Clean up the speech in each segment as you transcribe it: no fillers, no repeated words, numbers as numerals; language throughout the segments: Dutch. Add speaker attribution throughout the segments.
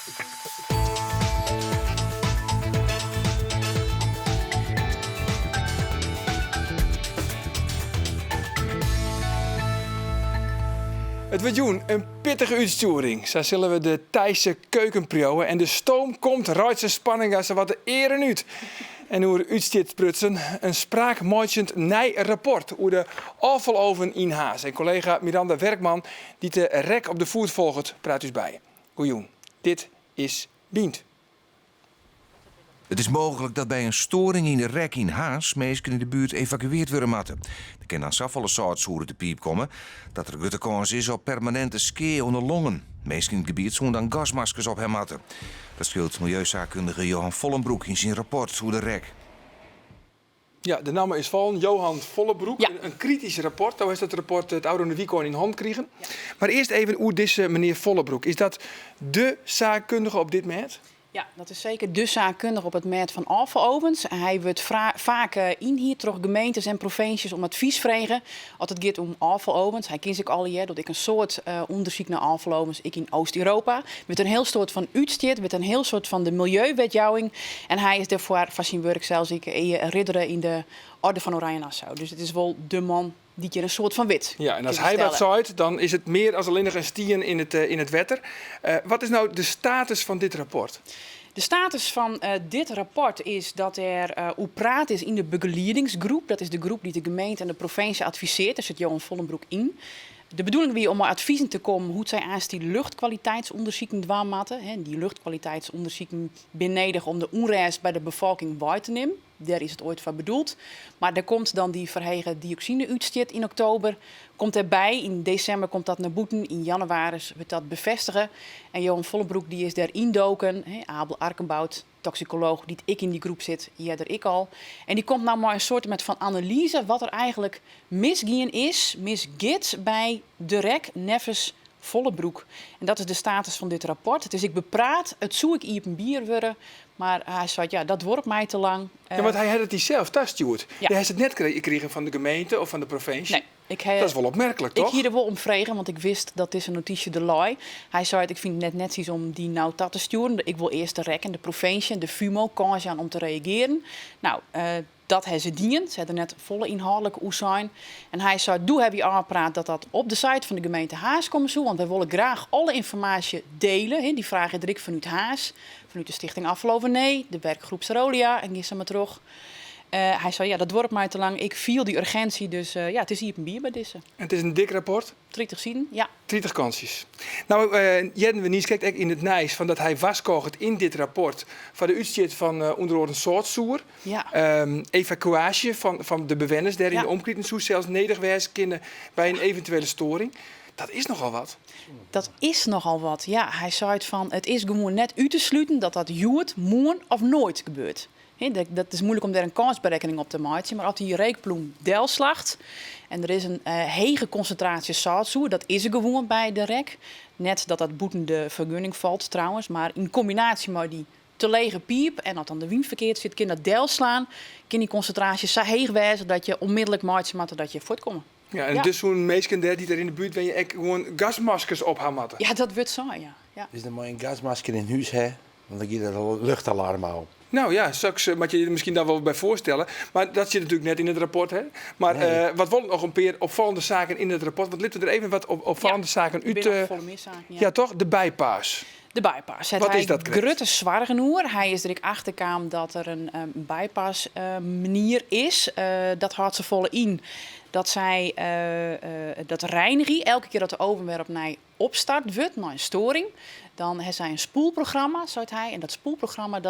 Speaker 1: Het wordt joen, een pittige uitsturing. Zo zullen we de Thaise keuken proeven. En de stoom komt, ruit spanning als wat de eren uit. En hoe er uitstiet prutsen, een spraakmoitjend rapport hoe de afvaloven in Haas. En collega Miranda Werkman, die de rek op de voet volgt, praat dus bij. Goejoen, dit is Bient.
Speaker 2: Het is mogelijk dat bij een storing in de rek in Haas mensen in de buurt evacueerd worden moeten. Er kan dan zoveel soorten te piep komen dat er grote kans is op permanente skeer onder longen. Mensen in het gebied zullen dan gasmaskers op hem moeten. Dat scheelt milieuzaakkundige Johan Vollenbroek in zijn rapport hoe de rek.
Speaker 1: Ja, de naam is vallen, Johan Vollenbroek. Ja. Een kritisch rapport. Toen is dat rapport het oude Wico in hand kregen. Ja. Maar eerst even hoe deze meneer Vollenbroek. Is dat de zaakkundige op dit moment?
Speaker 3: Ja, dat is zeker de zaakkundige op het merk van afvalovens. Hij wordt vaak in hier door gemeentes en provincies om advies vragen als het gaat om afvalovens. Hij kiest ik al hier dat ik een soort onderzoek naar afvalovens ik in Oost-Europa. Met een heel soort van uitstiet, met een heel soort van de milieuwetjouwing. En hij is daarvoor van zijn werk zelfs ridder in de Orde van Oranje Nassau. Dus het is wel de man die je een soort van wit.
Speaker 1: Ja, en als hij dat zegt, dan is het meer als alleen nog een stien in het wetter. Wat is nou de status van dit rapport?
Speaker 3: De status van dit rapport is dat er hoe praat is in de begeleidingsgroep. Dat is de groep die de gemeente en de provincie adviseert. Daar zit Johan Vollenbroek in. De bedoeling weer om adviezen te komen hoe zij aan die luchtkwaliteitsonderzoeken dwaamatten. Die luchtkwaliteitsonderzoeken beneden om de onrust bij de bevolking waar te nemen. Daar is het ooit voor bedoeld. Maar er komt dan die verhegen dioxine-uitstoot in oktober. Komt erbij. In december komt dat naar boeten. In januari wordt dat bevestigen. En Johan Vollenbroek die is daar indoken. Abel Arkenbout, toxicoloog, die ik in die groep zit. Jeder ik al. En die komt nou maar een soort van analyse wat er eigenlijk misgit bij de rek Neves Vollenbroek. En dat is de status van dit rapport. Dus ik bepraat, het zoek ik hier op een bier worden. Maar hij zei, ja, dat wordt mij te lang.
Speaker 1: Ja, want hij had het zelf thuis, Stuart.
Speaker 3: Ja.
Speaker 1: Hij heeft het net gekregen van de gemeente of van de provincie.
Speaker 3: Nee,
Speaker 1: dat is wel opmerkelijk, toch?
Speaker 3: Ik hier er wel om vregen, want ik wist dat is een notitie de loi. Hij zei, ik vind het net iets om die nou te sturen. Ik wil eerst de rek en de provincie en de FUMO kans aan om te reageren. Nou, dat hebben ze dient. Ze hadden net volle inhoudelijke zijn. En hij zei, doe heb je aangepraat dat op de site van de gemeente Haas komt zo. Want wij willen graag alle informatie delen. Die vragen ik vanuit Haas, vanuit de Stichting Afvaloven Nee, de werkgroep Sarolia en gisteren maar terug. Hij zei, ja, dat wordt mij te lang. Ik viel die urgentie, dus ja, het is hier op een bier bij deze.
Speaker 1: En het is een dik rapport?
Speaker 3: 30 zien, ja.
Speaker 1: 30 kansjes. Nou, Jeden we niet kijkt ook in het nijs van dat hij waskocht in dit rapport van de uitstoot van onder andere soortsoer.
Speaker 3: Ja.
Speaker 1: Evacuatie van de bewoners daar in de omkrietingshoes, zelfs nederwijs kunnen bij een eventuele storing. Dat is nogal wat.
Speaker 3: Dat is nogal wat, ja. Hij zei het van, het is gewoon net uit te sluiten dat joert, morgen of nooit gebeurt. Dat is moeilijk om daar een kansberekening op te maken. Maar als die reekploem delslacht en er is een hege concentratie zoutzoer, dat is er gewoon bij de rek. Net dat boeten de vergunning valt trouwens, maar in combinatie met die te lege piep en als dan de wind verkeerd zit, kan dat delslaan, kan die concentratie zo heeg wezen dat je onmiddellijk maakt dat je voortkomt.
Speaker 1: Ja, en dus zo'n meisje die er in de buurt ben je gewoon gasmaskers op haar matten.
Speaker 3: Ja, dat wordt zo, ja.
Speaker 4: Dus dan moet je een gasmasker in huis hebben, want dan gaat er een luchtalarm op.
Speaker 1: Nou ja, straks moet je je misschien daar wel bij voorstellen. Maar dat zit natuurlijk net in het rapport. Hè? Maar nee. Wat worden nog een paar opvallende zaken in het rapport? Want laten we er even wat opvallende zaken uit. Ja, toch? De bypass.
Speaker 3: De bypass.
Speaker 1: Wat is dat?
Speaker 3: Grutte zwargenoer. Hij is er achterkwam dat er een bypass manier is. Dat houdt ze volle in. Dat zij dat reinigie, elke keer dat de ovenwerp naar opstart wordt, naar een storing, dan heeft zij een spoelprogramma, zei hij. En dat spoelprogramma,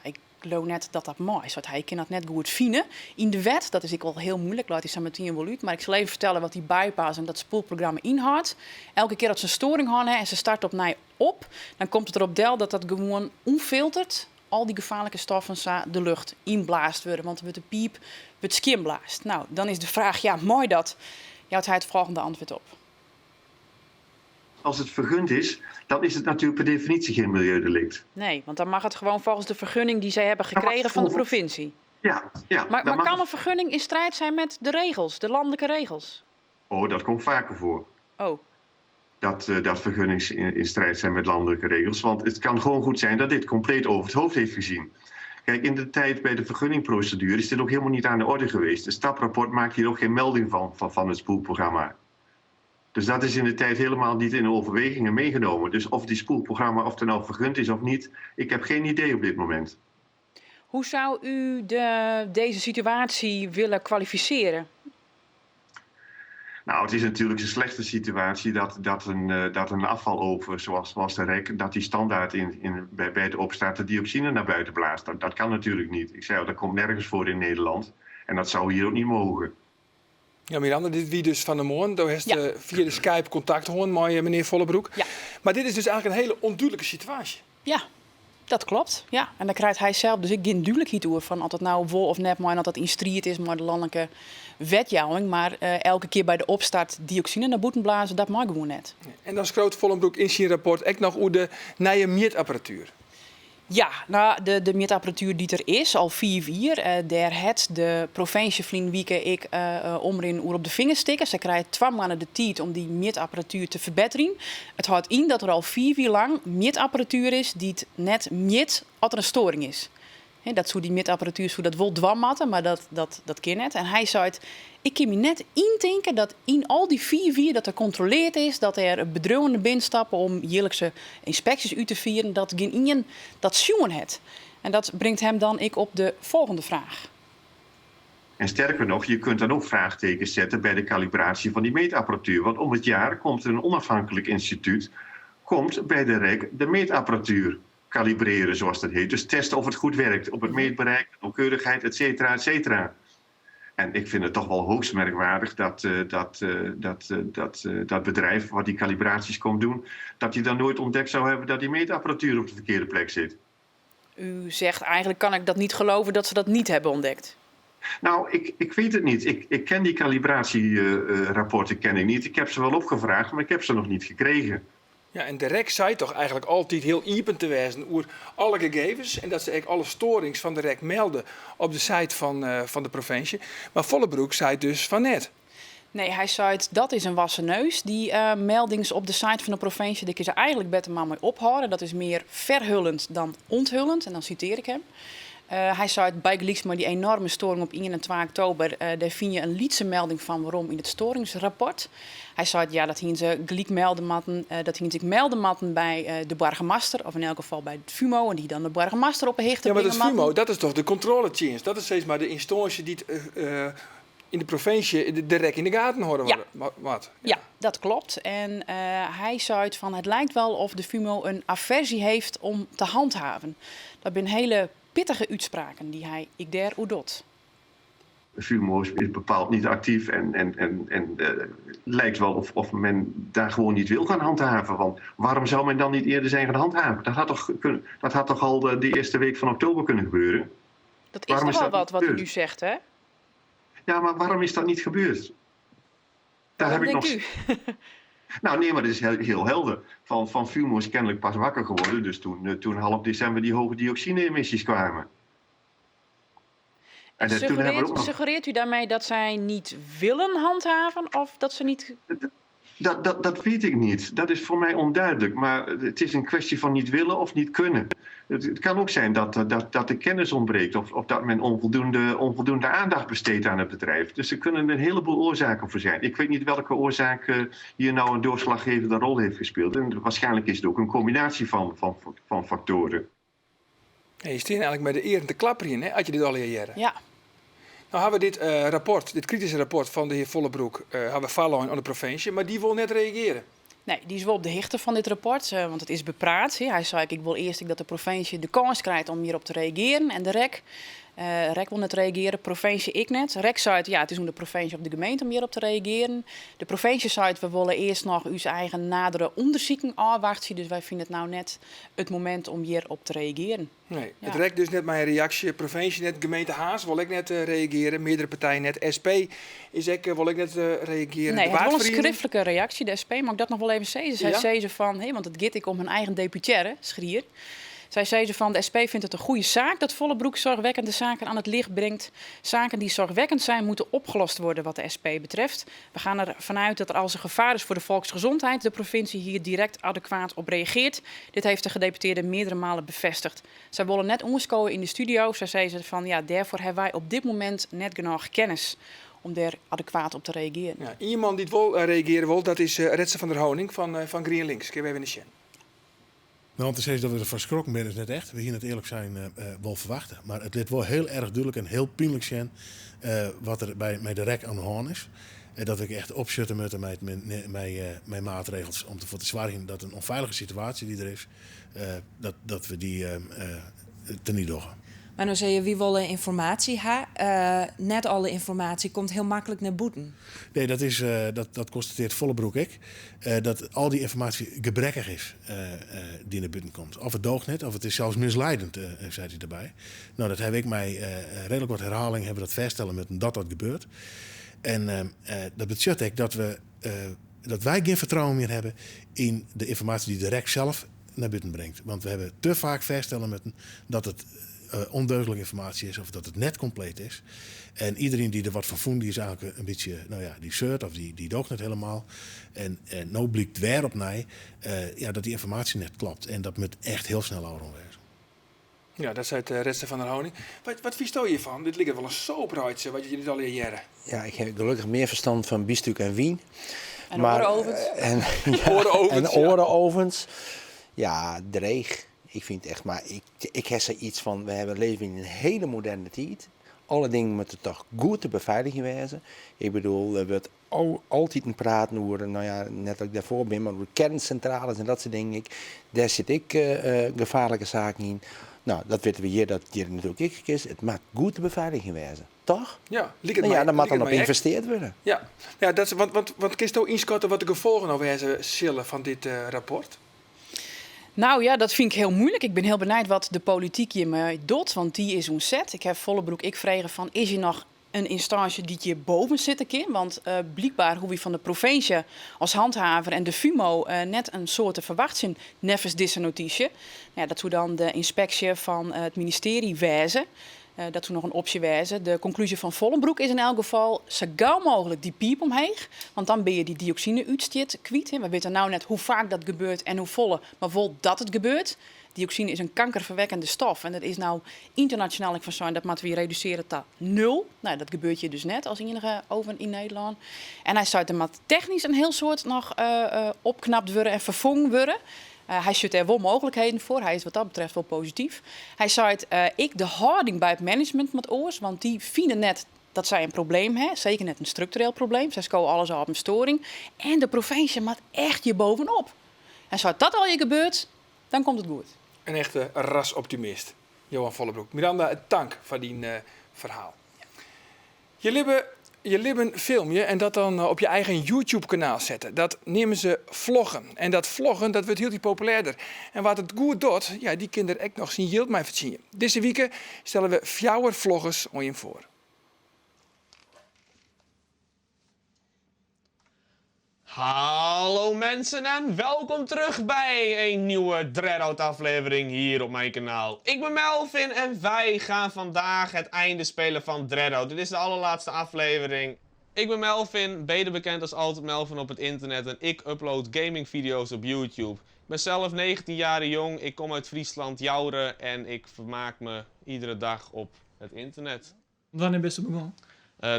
Speaker 3: ik geloof net dat mooi is. Hij kan dat net goed vinden. In de wet, dat is ik wel heel moeilijk, laat hij zo meteen wel uit. Maar ik zal even vertellen wat die bypass en dat spoelprogramma inhoudt. Elke keer dat ze een storing hebben en ze start op naar op, dan komt het erop del dat gewoon onfilterd al die gevaarlijke stoffen de lucht inblaast worden. Want met de piep wordt skimblaast. Nou, dan is de vraag, ja, mooi dat. Je houdt hij het volgende antwoord op.
Speaker 5: Als het vergund is, dan is het natuurlijk per definitie geen milieudelict.
Speaker 3: Nee, want dan mag het gewoon volgens de vergunning die zij hebben gekregen van de provincie.
Speaker 5: Ja.
Speaker 3: Maar kan een vergunning in strijd zijn met de regels, de landelijke regels?
Speaker 5: Oh, dat komt vaker voor.
Speaker 3: Oh.
Speaker 5: dat vergunnings in strijd zijn met landelijke regels. Want het kan gewoon goed zijn dat dit compleet over het hoofd heeft gezien. Kijk, in de tijd bij de vergunningprocedure is dit ook helemaal niet aan de orde geweest. Het staprapport maakt hier ook geen melding van het spoelprogramma. Dus dat is in de tijd helemaal niet in de overwegingen meegenomen. Dus of die spoelprogramma, of er nou vergund is of niet, ik heb geen idee op dit moment.
Speaker 3: Hoe zou u deze situatie willen kwalificeren?
Speaker 5: Nou, het is natuurlijk een slechte situatie dat een afvaloven zoals de REK, dat die standaard bij de opstart de dioxine naar buiten blaast. Dat kan natuurlijk niet. Ik zei al, dat komt nergens voor in Nederland. En dat zou hier ook niet mogen.
Speaker 1: Ja, Miranda, dit wie dus van de morgen. Daar heeft
Speaker 3: Ja.
Speaker 1: via de Skype contact gehad met meneer Vollebroek.
Speaker 3: Ja.
Speaker 1: Maar dit is dus eigenlijk een hele onduidelijke situatie.
Speaker 3: Ja, dat klopt. Ja. En dan krijgt hij zelf dus ik geen duidelijkheid over van of het nou wel of net maar dat het in strijd is met de landelijke wetgeving. Maar elke keer bij de opstart dioxine naar boeten blazen, dat mag gewoon net.
Speaker 1: En dan schroot Vollebroek in zijn rapport ook nog hoe de nieuwe meetapparatuur.
Speaker 3: Ja, nou, de meetapparatuur die er is, al 4 jaar, daar het de provincie Vlienwieken ik omrin oer op de vingers stikken. Ze krijgen 2 maanden de tijd om die meetapparatuur te verbeteren. Het houdt in dat er al 4 jaar lang meetapparatuur is die het net meet als er een storing is. He, dat zou die meetapparatuur zou dat wel dwammatten, maar dat kan net. En hij zei het, ik kan me net indenken dat in al die 4 jaar dat er controleerd is, dat er bedrijven binnenstappen om jaarlijkse inspecties uit te vieren, dat geen ien dat zien het. En dat brengt hem dan op de volgende vraag.
Speaker 5: En sterker nog, je kunt dan ook vraagtekens zetten bij de kalibratie van die meetapparatuur. Want om het jaar komt er een onafhankelijk instituut, komt bij de REK de meetapparatuur kalibreren, zoals dat heet. Dus testen of het goed werkt, op het meetbereik, nauwkeurigheid, et cetera, et cetera. En ik vind het toch wel hoogst merkwaardig dat bedrijf wat die kalibraties komt doen, dat die dan nooit ontdekt zou hebben dat die meetapparatuur op de verkeerde plek zit.
Speaker 3: U zegt eigenlijk kan ik dat niet geloven dat ze dat niet hebben ontdekt.
Speaker 5: Nou, ik weet het niet. Ik ken die calibratierapporten niet. Ik heb ze wel opgevraagd, maar ik heb ze nog niet gekregen.
Speaker 1: Ja, en de REK zei toch eigenlijk altijd heel open te wezen over alle gegevens. En dat ze eigenlijk alle storings van de REK melden op de site van de provincie. Maar Vollebroek zei dus van net.
Speaker 3: Nee, hij zei het, dat is een wassen neus. Die meldings op de site van de provincie, die kun je eigenlijk beter maar mee ophouden. Dat is meer verhullend dan onthullend. En dan citeer ik hem. Hij zei het bijgelijks maar die enorme storing op 1 en 2 oktober. Daar vind je een lietse melding van waarom in het storingsrapport. Hij zei het, ja, dat hien ze gelijk melden matten, bij de burgemeester, of in elk geval bij het FUMO, en die dan de burgemeester op een hechte
Speaker 1: Ja, maar dat
Speaker 3: brengen
Speaker 1: FUMO,
Speaker 3: matten.
Speaker 1: dat is toch de controledienst. Dat is steeds maar de instantie die in de provincie de REK in de gaten houden.
Speaker 3: Ja.
Speaker 1: Wat?
Speaker 3: Ja, dat klopt. En hij zei het van, het lijkt wel of de FUMO een aversie heeft om te handhaven. Dat zijn hele pittige uitspraken die hij daar doet.
Speaker 5: FUMO is bepaald niet actief en lijkt wel of men daar gewoon niet wil gaan handhaven. Want waarom zou men dan niet eerder zijn gaan handhaven? Dat had toch al de eerste week van oktober kunnen gebeuren?
Speaker 3: Dat is
Speaker 5: Waarom
Speaker 3: toch
Speaker 5: is
Speaker 3: wel
Speaker 5: dat
Speaker 3: wat
Speaker 5: niet
Speaker 3: u
Speaker 5: gebeurd?
Speaker 3: nu zegt, hè?
Speaker 5: Ja, maar waarom is dat niet gebeurd? Daar
Speaker 3: Wat
Speaker 5: heb ik nog.
Speaker 3: denkt u?
Speaker 5: Nou nee, maar dat is heel helder. Van FUMO is kennelijk pas wakker geworden. Dus toen half december die hoge dioxine-emissies kwamen. En toen hebben we ook nog...
Speaker 3: Suggereert u daarmee dat zij niet willen handhaven of dat ze niet...
Speaker 5: Dat weet ik niet. Dat is voor mij onduidelijk. Maar het is een kwestie van niet willen of niet kunnen. Het kan ook zijn dat de kennis ontbreekt of dat men onvoldoende aandacht besteedt aan het bedrijf. Dus er kunnen een heleboel oorzaken voor zijn. Ik weet niet welke oorzaak hier nou een doorslaggevende rol heeft gespeeld. En waarschijnlijk is het ook een combinatie van factoren.
Speaker 1: Hey, je staat eigenlijk met de eer te klapperen in, hè, had je dit al jaren.
Speaker 3: Ja,
Speaker 1: Nou hebben we dit rapport, dit kritische rapport van de heer Vollebroek, hebben we vallen aan de provincie, maar die wil net reageren.
Speaker 3: nee, die is wel op de hichte van dit rapport, want het is bepraat. Hij zei, ik wil eerst dat de provincie de kans krijgt om hierop te reageren. En de REK wil net reageren, provincie ik net. REK zei het, ja, het is om de provincie of de gemeente om hierop te reageren. De provincie zei het, we willen eerst nog uw eigen nadere onderzoeken afwachten. Dus wij vinden het nou net het moment om hierop te reageren.
Speaker 1: Nee,
Speaker 3: Ja.
Speaker 1: het rekt dus net mijn reactie. Provincie net, gemeente Haas wil ik net reageren. Meerdere partijen net. SP is ik, wil ik net reageren.
Speaker 3: Nee,
Speaker 1: De
Speaker 3: het was een
Speaker 1: waardvereniging-
Speaker 3: schriftelijke reactie. De SP mag ik dat nog wel even zeggen. Zij
Speaker 1: Ja?
Speaker 3: zei ze van, want het gaat ik om hun eigen deputaire, schrier. Zij zei ze van, de SP vindt het een goede zaak dat Vollebroek zorgwekkende zaken aan het licht brengt. Zaken die zorgwekkend zijn moeten opgelost worden wat de SP betreft. We gaan ervan uit dat er als er gevaar is voor de volksgezondheid de provincie hier direct adequaat op reageert. Dit heeft de gedeputeerde meerdere malen bevestigd. Zij willen net onderskomen in de studio. Zij zei ze van, ja, daarvoor hebben wij op dit moment net genoeg kennis om daar adequaat op te reageren.
Speaker 1: Ja, iemand die het wil reageren wil, dat is Retse van der Honing van GreenLinks. Ik heb even in de Sjen.
Speaker 6: Nou, om te zeggen dat we er verschrokken zijn is net echt. We hier het eerlijk zijn wel verwachten. Maar het is wel heel erg duidelijk en heel pijnlijk zijn wat er bij de rek aan de hand is. Dat ik echt opschutten moet met maatregels om ervoor te zorgen dat een onveilige situatie die er is, dat we die teniet doen.
Speaker 7: Maar dan zeg je, wie willen informatie net alle informatie komt heel makkelijk naar boeten.
Speaker 6: Nee, dat constateert Vollebroek ik. Dat al die informatie gebrekkig is die naar buiten komt. Of het doogt net, of het is zelfs misleidend, zei hij erbij. Nou, dat heb ik mij redelijk wat herhaling hebben dat vaststellen met dat gebeurt. En dat betekent dat wij geen vertrouwen meer hebben in de informatie die de REC zelf naar buiten brengt. Want we hebben te vaak vaststellen met dat het ondeugdelijke informatie is of dat het net compleet is. En iedereen die er wat van voelt, die is eigenlijk een beetje, die zeurt of die doogt net helemaal. En nou blijkt weer op mij dat die informatie net klopt. En dat moet echt heel snel ouder wezen.
Speaker 1: Ja, dat zei het Retse van der Honing. Wat vies je hiervan? Dit ligt wel een soapruitje, wat je dit al jaren.
Speaker 4: Ja, ik heb gelukkig meer verstand van biefstuk en wien.
Speaker 3: En oorovens.
Speaker 4: En oorovens. Ja, dreig. Ik vind echt, maar ik heb er iets van, we leven in een hele moderne tijd. Alle dingen moeten toch goed te beveiligen wezen. Ik bedoel, er wordt altijd een praten over, net als ik daarvoor ben, maar over kerncentrales en dat soort dingen. Daar zit ik gevaarlijke zaken in. Nou, dat weten we hier, dat hier natuurlijk ik is. Het maakt goed te beveiligen wezen, toch?
Speaker 1: Ja,
Speaker 4: daar moet dan op geïnvesteerd worden.
Speaker 1: Ja, dat is, want kun je nou inschatten wat de gevolgen nou wezen zullen van dit rapport?
Speaker 3: Nou ja, dat vind ik heel moeilijk. Ik ben heel benieuwd wat de politiek hiermee doet, want die is ontzet. Ik heb Vollebroek vragen van, is er nog een instantie die hier boven zit een keer? Want blijkbaar hoe we van de provincie als handhaver en de FUMO net een soort te verwacht zijn, nevens deze notitie. Ja, dat hoe dan de inspectie van het ministerie wijzen. Dat we nog een optie wijzen. De conclusie van Vollebroek is in elk geval zo gauw mogelijk die piep omheen. Want dan ben je die dioxine-uitstoot kwijt. We weten nou net hoe vaak dat gebeurt en hoe volle, maar vol dat het gebeurt. Dioxine is een kankerverwekkende stof. En dat is nou internationaal van zijn, dat moeten we reduceren tot 0. Nou, dat gebeurt je dus net als enige oven in Nederland. En hij zou er technisch een heel soort nog opknapt worden en vervangen worden. Hij ziet er wel mogelijkheden voor. Hij is wat dat betreft wel positief. Hij zei ik de houding bij het management met oors, want die vinden net dat zij een probleem hebben. Zeker net een structureel probleem. Zij scoren alles al op een storing. En de provincie maakt echt je bovenop. En zou dat al je gebeurt, dan komt het goed.
Speaker 1: Een echte rasoptimist, Johan Vollebroek. Miranda, dank voor die verhaal. Je libben film je en dat dan op je eigen YouTube-kanaal zetten. Dat nemen ze vloggen. En dat vloggen, dat wordt heel populairder. En wat het goed doet, ja, die kinderen ook nog zien yield mij verzien. Deze week stellen we 4 vloggers aan je voor.
Speaker 8: Hallo mensen en welkom terug bij een nieuwe Dreadout aflevering hier op mijn kanaal. Ik ben Melvin en wij gaan vandaag het einde spelen van Dreadout. Dit is de allerlaatste aflevering. Ik ben Melvin, beter bekend als Altijd Melvin op het internet en ik upload gaming video's op YouTube. Ik ben zelf 19 jaar jong, ik kom uit Friesland, Jouren en ik vermaak me iedere dag op het internet.
Speaker 9: Wanneer ben je begonnen?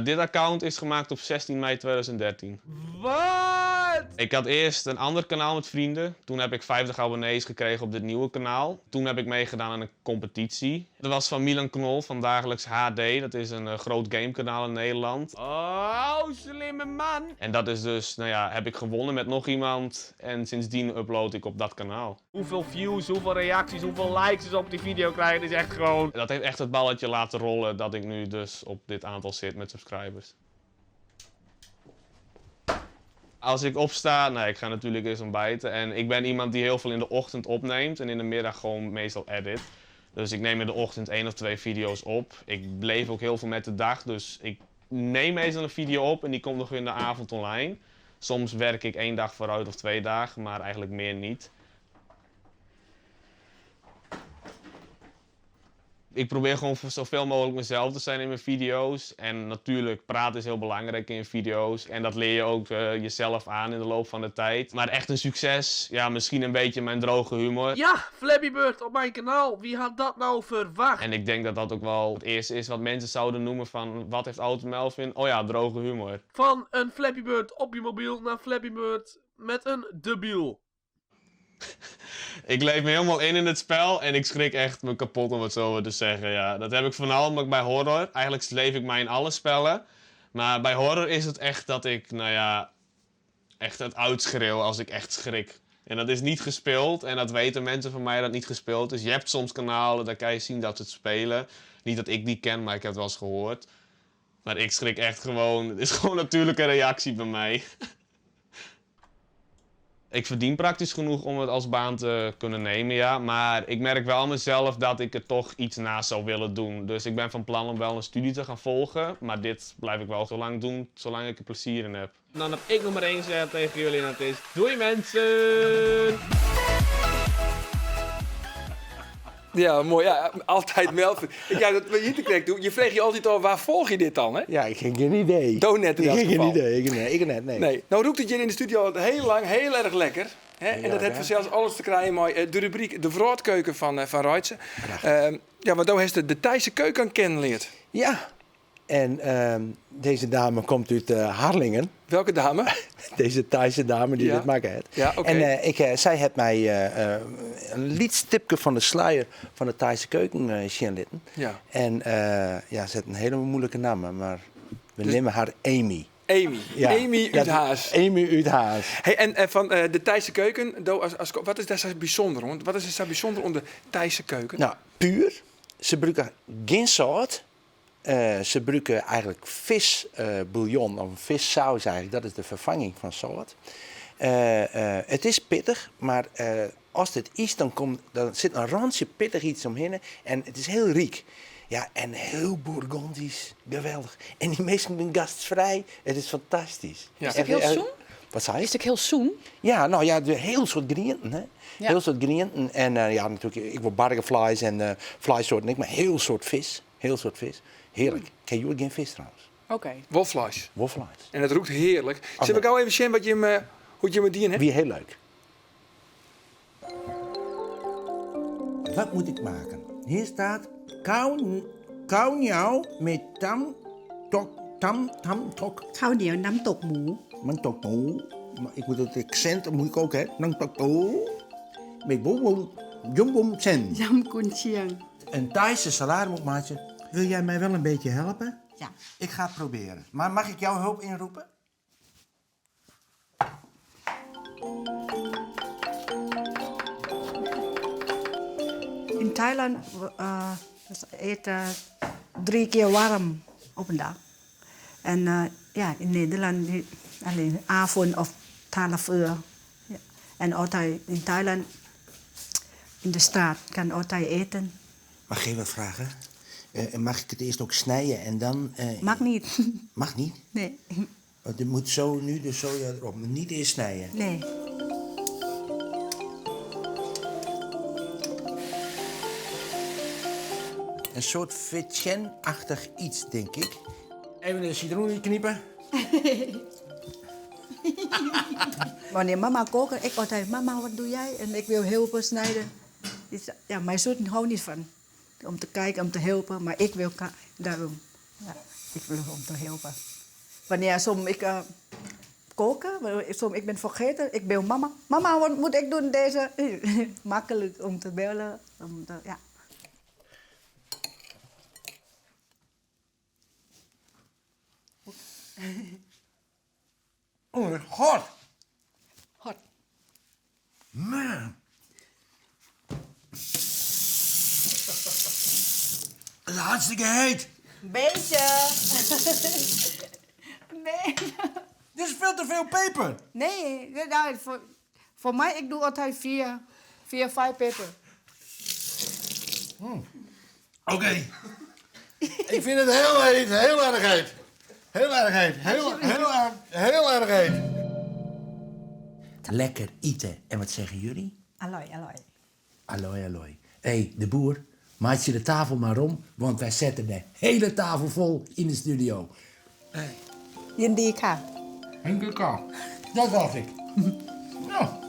Speaker 8: Dit account is gemaakt op 16 mei 2013.
Speaker 9: Wat?
Speaker 8: Ik had eerst een ander kanaal met vrienden. Toen heb ik 50 abonnees gekregen op dit nieuwe kanaal. Toen heb ik meegedaan aan een competitie. Dat was van Milan Knol van Dagelijks HD. Dat is een groot gamekanaal in Nederland.
Speaker 9: Oh, slimme man.
Speaker 8: En dat is dus, heb ik gewonnen met nog iemand. En sindsdien upload ik op dat kanaal.
Speaker 9: Hoeveel views, hoeveel reacties, hoeveel likes is op die video krijgen, is echt gewoon...
Speaker 8: Dat heeft echt het balletje laten rollen dat ik nu dus op dit aantal zit met subscribers. Als ik opsta, ik ga natuurlijk eens ontbijten. En ik ben iemand die heel veel in de ochtend opneemt en in de middag gewoon meestal edit. Dus ik neem in de ochtend 1 of 2 video's op. Ik leef ook heel veel met de dag, dus ik neem meestal een video op en die komt nog in de avond online. Soms werk ik 1 dag vooruit of 2 dagen, maar eigenlijk meer niet. Ik probeer gewoon zoveel mogelijk mezelf te zijn in mijn video's. En natuurlijk, praten is heel belangrijk in video's. En dat leer je ook jezelf aan in de loop van de tijd. Maar echt een succes, ja, misschien een beetje mijn droge humor.
Speaker 9: Ja, Flappy Bird op mijn kanaal. Wie had dat nou verwacht?
Speaker 8: En ik denk dat dat ook wel het eerste is wat mensen zouden noemen van... Wat heeft Auto Melvin? Oh ja, droge humor.
Speaker 9: Van een Flappy Bird op je mobiel naar Flappy Bird met een debiel.
Speaker 8: Ik leef me helemaal in het spel en ik schrik echt me kapot om het zo te zeggen. Ja, dat heb ik voornamelijk bij horror. Eigenlijk leef ik mij in alle spellen. Maar bij horror is het echt dat ik, nou ja, echt het uitschreeuw als ik echt schrik. En dat is niet gespeeld en dat weten mensen van mij dat het niet gespeeld is. Je hebt soms kanalen, daar kan je zien dat ze het spelen. Niet dat ik die ken, maar ik heb het wel eens gehoord. Maar ik schrik echt gewoon, het is gewoon een natuurlijke reactie bij mij. Ik verdien praktisch genoeg om het als baan te kunnen nemen, ja. Maar ik merk wel aan mezelf dat ik er toch iets naast zou willen doen. Dus ik ben van plan om wel een studie te gaan volgen. Maar dit blijf ik wel zo lang doen, zolang ik er plezier in heb.
Speaker 9: Dan heb ik nog maar één zeg tegen jullie en dat is... Doei mensen!
Speaker 1: Ja, mooi. Ja, altijd Melvin. Ja, dat we hier te krijgen doen. Je vreeg je altijd al, waar volg je dit dan, hè?
Speaker 4: Ja, ik heb geen idee.
Speaker 1: Donet in
Speaker 4: Ik
Speaker 1: dat
Speaker 4: heb geen
Speaker 1: geval.
Speaker 4: idee. Ik net, nee.
Speaker 1: Nee. Nou roept het je in de studio al heel lang heel erg lekker. Hè? En dat heeft zelfs alles te krijgen met de rubriek De Vraatkeuken van Reitse. Ja, want daar heeft de Thaise keuken kennen leert.
Speaker 4: Ja. En deze dame komt uit Harlingen.
Speaker 1: Welke dame?
Speaker 4: Deze Thaise dame die
Speaker 1: Ja.
Speaker 4: dit maken heeft.
Speaker 1: Ja, oké.
Speaker 4: En zij heeft mij een liedstipje van de sluier van de Thaise keuken zien litten.
Speaker 1: Ja.
Speaker 4: En ja, ze heeft een hele moeilijke naam, maar we nemen haar Amy.
Speaker 1: Amy.
Speaker 4: Ja.
Speaker 1: Amy uit Haas.
Speaker 4: Amy uit Haas.
Speaker 1: Hey, en van de Thaise keuken, wat is daar zo bijzonder? Want wat is er zo bijzonder om de Thaise keuken?
Speaker 4: Nou, puur. Ze gebruiken geen zout. Ze gebruiken eigenlijk visbouillon of vissaus eigenlijk. Dat is de vervanging van zout. Het is pittig, maar als dit is, dan zit een randje pittig iets omheen. En het is heel riek. Ja, en heel Bourgondisch. Geweldig. En die mensen zijn gastvrij. Het is fantastisch.
Speaker 1: Ja.
Speaker 3: Is het heel zoen?
Speaker 4: Wat zei je?
Speaker 3: Is het heel zoen?
Speaker 4: Ja, nou ja, heel soort groenten, hè.
Speaker 3: Ja.
Speaker 4: Heel soort groenten. En ja, natuurlijk, ik wil bargenvlees en vleessoorten, maar heel soort vis. Heel soort vis. Heerlijk. Ken je geen vis trouwens?
Speaker 3: Oké.
Speaker 1: Wolfvlees.
Speaker 4: Wolfvlees.
Speaker 1: En het roekt heerlijk. Zullen we gauw even zien wat hoe je met die hebt?
Speaker 4: Wie heel leuk. Wat moet ik maken? Hier staat kauwnieuw met tam tok.
Speaker 10: ข้าวเหนียวน้ำตกหมู
Speaker 4: Man tok moe. Maar ik moet het accent, dat moet ik ook, hè. Dan tok moe. Met boem, jum sen.
Speaker 10: ยำกุนเชียง
Speaker 4: Een Thaise salade moet maken. Wil jij mij wel een beetje helpen?
Speaker 10: จ้ะ
Speaker 4: Ik ga het proberen. Maar mag ik jouw hulp inroepen?
Speaker 10: In Thailand eten 3 keer warm op een dag. En ja, in Nederland alleen avond of 12 uur. Ja. En altijd in Thailand, in de straat, kan altijd eten.
Speaker 4: Mag ik wat vragen? Mag ik het eerst ook snijden en dan...
Speaker 10: Mag niet.
Speaker 4: Mag niet?
Speaker 10: Nee.
Speaker 4: Want het moet zo nu de soja erop. Maar niet eerst snijden.
Speaker 10: Nee.
Speaker 4: Een soort vetjen-achtig iets, denk ik. Even de citroen knippen.
Speaker 10: Wanneer mama koken, ik altijd, mama, wat doe jij? En ik wil helpen snijden. Ja, mijn zoon houdt niet van. Om te kijken, om te helpen. Maar ik wil daarom. Ja, ik wil om te helpen. Wanneer soms ik koken, soms ik ben vergeten, ik bel mama. Mama, wat moet ik doen deze? Makkelijk om te bellen. Ja.
Speaker 4: Oh, hot.
Speaker 10: Hot.
Speaker 4: Man. Het is hartstikke heet.
Speaker 10: Beetje. Nee.
Speaker 4: Dit is veel te veel peper.
Speaker 10: Nee, nou, voor mij, ik doe altijd 4, 5 peper.
Speaker 6: Oké. Ik vind het heel heet, heel erg heet. Heel erg heet, heel erg heet.
Speaker 4: Lekker eten. En wat zeggen jullie?
Speaker 10: Alloy, alloy.
Speaker 4: Alloy, alloy. Hé, de boer.
Speaker 11: maak je de tafel maar om, want wij zetten de hele tafel vol in de studio.
Speaker 10: ยินดีค่ะ
Speaker 11: Enkel kan. Dat was ik. Ja.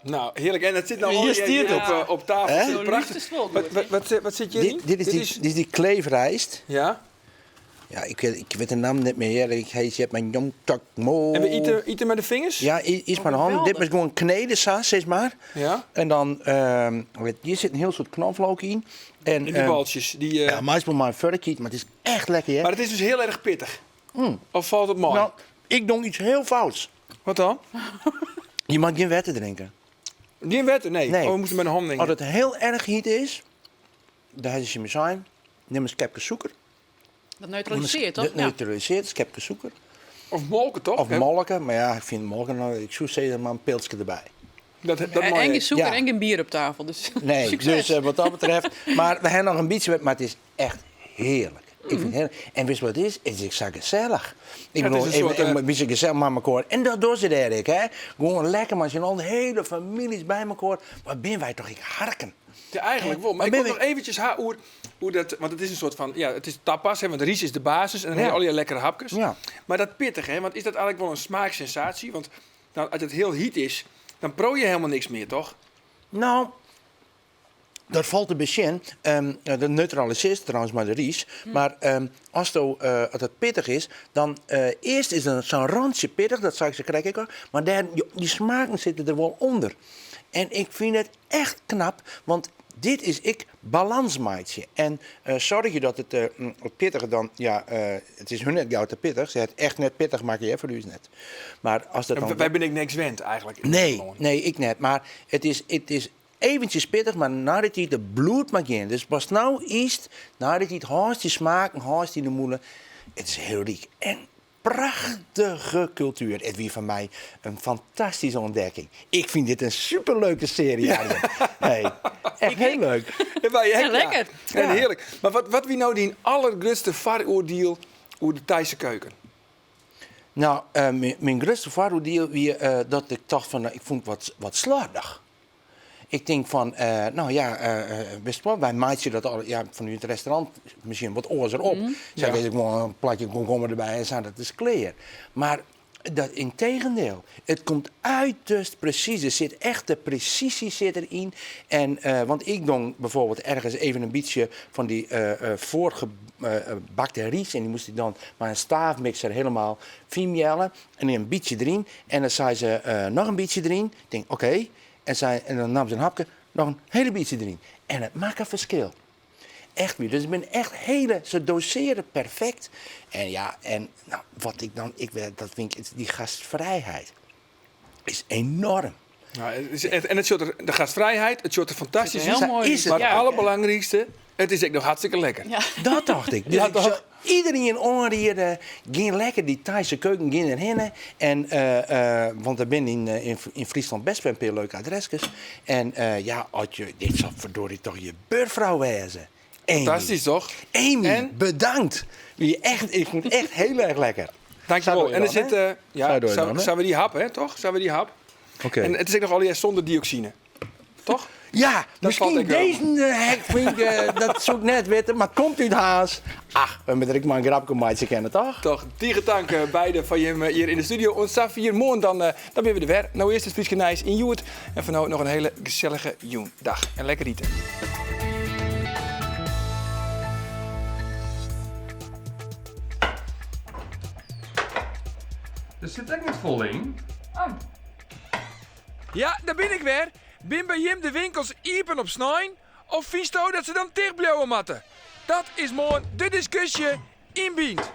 Speaker 1: Nou, heerlijk. En het zit nou
Speaker 8: Hier stiert het.
Speaker 1: op tafel.
Speaker 4: Hè?
Speaker 1: Het zit prachtig. Wat zit je in?
Speaker 4: Dit is die kleefrijst.
Speaker 1: Ja.
Speaker 4: Ja, ik weet de naam niet meer. Ik heet mijn jong tak mo.
Speaker 1: En we eten met de vingers?
Speaker 4: Ja, iets met de hand. Dit is gewoon kneden, zeg maar.
Speaker 1: Ja.
Speaker 4: En dan, hier zit een heel soort knoflook in. En
Speaker 1: In die baltjes.
Speaker 4: ja, meestal maar een furkje, maar het is echt lekker, hè?
Speaker 1: Maar het is dus heel erg pittig. Of valt het mooi?
Speaker 4: Nou, ik doe iets heel fouts.
Speaker 1: Wat dan?
Speaker 4: Je mag geen water drinken.
Speaker 1: Geen wetten? Nee.
Speaker 4: Nee.
Speaker 1: Oh, we moeten met een hand drinken.
Speaker 4: Als het heel erg heet is, dan is je me zijn. Neem een schepje suiker.
Speaker 3: Dat neutraliseert, toch?
Speaker 4: Dat neutraliseert, een schepje suiker.
Speaker 1: Of molken, toch?
Speaker 4: Of molken, maar ja, ik vind molken, nou, ik zou zeggen, maar een pilsje erbij.
Speaker 1: Dat
Speaker 3: En
Speaker 1: mag
Speaker 3: geen
Speaker 1: je.
Speaker 3: suiker
Speaker 4: Ja.
Speaker 3: en geen bier op tafel. Dus
Speaker 4: Nee,
Speaker 3: succes.
Speaker 4: dus wat dat betreft. Maar we hebben nog een beetje, maar het is echt heerlijk. Ik vind het heerlijk. En wist wat het is? Het is zo gezellig. Ik
Speaker 1: het
Speaker 4: bedoel,
Speaker 1: is een soort,
Speaker 4: een beetje gezellig met elkaar. En dat doen ze daar, hè. Gewoon lekker, maar als je al de hele families bij elkaar. Wat ben wij toch, ik harken.
Speaker 1: Ja, eigenlijk wel. Maar
Speaker 4: Maar
Speaker 1: ik
Speaker 4: ben
Speaker 1: wil nog eventjes hoe dat... Want het is een soort van... Ja, het is tapas, hè, want Ries is de basis. En dan heb je al die lekkere hapjes.
Speaker 4: Ja.
Speaker 1: Maar dat pittige, hè. Want is dat eigenlijk wel een smaaksensatie? Want nou, als het heel heet is, dan prooi je helemaal niks meer, toch?
Speaker 4: Nou, dat valt een beetje in. Dat neutraliseert trouwens maar de ries. Maar als het pittig is, dan eerst is er zo'n randje pittig, dat zou ik ze krijgen. Maar die smaken zitten er wel onder. En ik vind het echt knap, want dit is balansmaatje. En zorg je dat het pittige dan, ja, het is hun net gauw te pittig. Ze het echt net pittig maken, hè, voor u is net. Maar als dat dan...
Speaker 1: Wij ben ik niks wend, eigenlijk.
Speaker 4: Nee, ik net. Maar het is eventjes pittig, maar nadat hij de bloed maakt in. Dus pas nou is, nadat hij het haast die smaak en haast die de moelen. Het is heel riek. En prachtige cultuur. Het wie van mij een fantastische ontdekking. Ik vind dit een superleuke serie. Hey, echt heel leuk.
Speaker 3: Ja, lekker.
Speaker 1: En heerlijk. Maar wat wie nou die allergrootste vooroordeel over de Thaise keuken?
Speaker 4: Nou, mijn grootste vooroordeel wie dat ik dacht van, ik vond wat slordig. Ik denk van, nou ja, best wel, wij maaien dat al, ja, van het restaurant misschien wat oors erop. Zij weet ik gewoon een platje komkommer erbij en zo, dat is clear. Maar dat integendeel, het komt uiterst precies. Er zit echt de precisie zit erin. En, want ik doe bijvoorbeeld ergens even een beetje van die voorgebakte ries. En die moest ik dan met een staafmixer helemaal fijn mellen. En een beetje erin. En dan zei ze nog een beetje erin. Ik denk, oké. En dan nam ze een hapje, nog een hele beetje erin. En het maakt een verschil. Echt weer. Dus ik ben echt ze doseren perfect. En ja, en nou, wat ik dan, dat vind ik, die gastvrijheid is enorm.
Speaker 1: Nou, en het soort de gastvrijheid, het soort fantastisch
Speaker 3: Heel mooi.
Speaker 4: Is het.
Speaker 1: Maar het
Speaker 3: Ja.
Speaker 1: allerbelangrijkste, het is ook nog hartstikke lekker.
Speaker 3: Ja.
Speaker 4: Dat dacht ik. Dus
Speaker 1: Ja,
Speaker 4: ik
Speaker 1: toch?
Speaker 4: zou iedereen onrieden, ging lekker die Thaise keuken ging erheen. En, want er ben in Friesland best wel een paar leuke adresjes. En ja, dit zou verdorie toch je buurvrouw wezen. Amy.
Speaker 1: Fantastisch, toch?
Speaker 4: Amy,
Speaker 1: En?
Speaker 4: bedankt. Ik vond het echt heel erg lekker.
Speaker 1: Dankjewel.
Speaker 4: Zou
Speaker 1: En er
Speaker 4: je dan,
Speaker 1: zit,
Speaker 4: Zou je dan, hè?
Speaker 1: zijn we die hap, hè, toch? Zijn we die hap?
Speaker 4: Oké.
Speaker 1: En het is ook nog al zonder dioxine. Toch?
Speaker 4: Ja,
Speaker 1: valt
Speaker 4: misschien
Speaker 1: ik wel.
Speaker 4: deze hek vind ik, dat zou ik net weten, maar komt uit Haas. Ach, we moeten er maar een grapje maatje kennen, toch?
Speaker 1: Toch, tegen dank beide van je hier in de studio. Ons Saf hier morgen, dan ben we er weer. Nou eerst het Frieske Nijs in Joert. En van nou nog een hele gezellige dag. En lekker eten.
Speaker 12: Er zit ook niet vol in.
Speaker 1: Ja, daar ben ik weer. Ben bij Jim de winkels iepen op snijn? Of vies dat ze dan dicht blijven matten? Dat is morgen de discussie in Bient.